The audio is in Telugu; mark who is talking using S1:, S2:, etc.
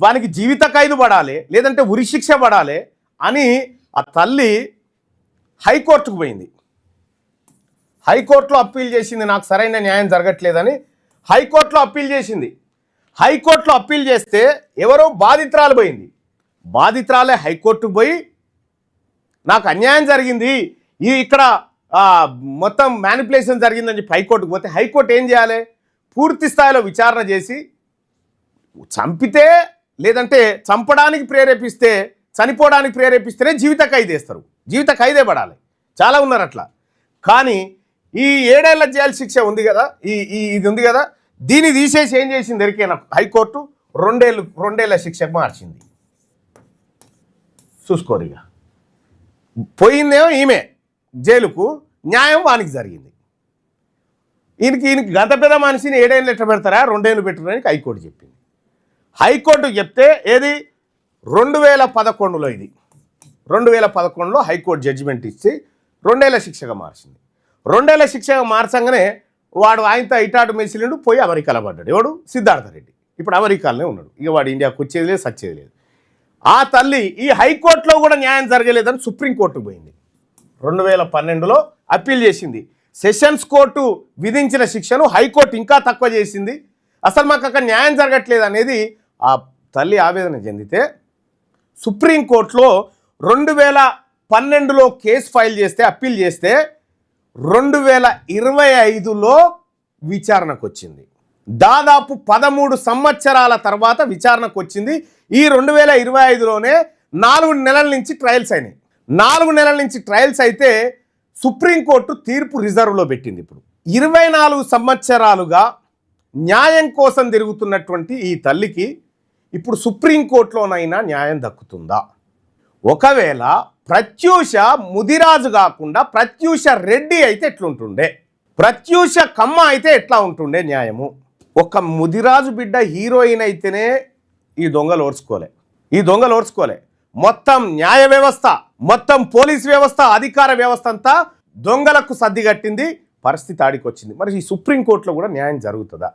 S1: వానికి జీవిత ఖైదు పడాలి, లేదంటే ఉరిశిక్ష పడాలి అని ఆ తల్లి హైకోర్టుకు పోయింది. హైకోర్టులో అప్పీల్ చేసింది, నాకు సరైన న్యాయం జరగట్లేదని హైకోర్టులో అప్పీల్ చేసింది. హైకోర్టులో అప్పీల్ చేస్తే ఎవరో బాధితురాలు పోయింది. బాధితురాలే హైకోర్టుకు పోయి నాకు అన్యాయం జరిగింది, ఇక్కడ మొత్తం మ్యానిపులేషన్ జరిగిందని చెప్పి హైకోర్టుకు పోతే హైకోర్టు ఏం చేయాలి? పూర్తి స్థాయిలో విచారణ చేసి చంపితే, లేదంటే చంపడానికి ప్రేరేపిస్తే, చనిపోవడానికి ప్రేరేపిస్తేనే జీవిత ఖైదు వేస్తారు. జీవిత ఖైదే పడాలి. చాలా ఉన్నారు అట్లా. కానీ ఈ 7 ఏళ్ల జైలు శిక్ష ఉంది కదా, ఇది ఉంది కదా, దీన్ని తీసేసి ఏం చేసింది ఎరికైనా హైకోర్టు 2 ఏళ్ల శిక్షకు మార్చింది. చూసుకోరిగా పోయిందేమో ఈమె జైలుకు, న్యాయం వానికి జరిగింది. ఈయనకి గత పెద్ద మనిషిని 7 ఏళ్ళు ఎట్లా పెడతారా, 2 ఏళ్ళు పెట్టుకోవడానికి హైకోర్టు చెప్పింది. హైకోర్టు చెప్తే ఏది 2011లో, ఇది 2011లో హైకోర్టు జడ్జిమెంట్ ఇచ్చి 2 ఏళ్ల శిక్షగా మార్చింది. 2 ఏళ్ల శిక్షగా మార్చంగానే వాడు ఆయనతో ఇటాటు మెసిలిండు, పోయి అమెరికాలో పడ్డాడు. ఎవడు? సిద్ధార్థ రెడ్డి. ఇప్పుడు అమెరికాలోనే ఉన్నాడు. ఇక వాడు ఇండియాకు వచ్చేది లేదు, సచ్చేది లేదు. ఆ తల్లి ఈ హైకోర్టులో కూడా న్యాయం జరగలేదని సుప్రీంకోర్టుకు పోయింది. 2012లో అప్పీల్ చేసింది. సెషన్స్ కోర్టు విధించిన శిక్షను హైకోర్టు ఇంకా తక్కువ చేసింది. అసలు మాకు అక్కడ న్యాయం జరగట్లేదు అనేది ఆ తల్లి ఆవేదన చెందితే సుప్రీంకోర్టులో 2012లో కేసు ఫైల్ చేస్తే, అప్పీల్ చేస్తే 2025లో విచారణకు వచ్చింది. దాదాపు 13 సంవత్సరాల తర్వాత విచారణకు వచ్చింది. ఈ 2025లోనే 4 నెలల నుంచి ట్రయల్స్ అయినాయి. 4 నెలల నుంచి ట్రయల్స్ అయితే సుప్రీంకోర్టు తీర్పు రిజర్వ్లో పెట్టింది. ఇప్పుడు 24 సంవత్సరాలుగా న్యాయం కోసం తిరుగుతున్నటువంటి ఈ తల్లికి ఇప్పుడు సుప్రీంకోర్టులోనైనా న్యాయం దక్కుతుందా? ఒకవేళ ప్రత్యూష ముదిరాజు కాకుండా ప్రత్యూష రెడ్డి అయితే ఎట్లుంటుండే, ప్రత్యూష కమ్మ అయితే ఎట్లా ఉంటుండే న్యాయము? ఒక ముదిరాజు బిడ్డ హీరోయిన్ అయితేనే ఈ దొంగలు ఓర్చుకోలే. మొత్తం న్యాయ వ్యవస్థ, మొత్తం పోలీస్ వ్యవస్థ, అధికార వ్యవస్థ అంతా దొంగలకు సర్దిగట్టింది. పరిస్థితి ఆడికొచ్చింది. మరి ఈ సుప్రీంకోర్టులో కూడా న్యాయం జరుగుతుందా?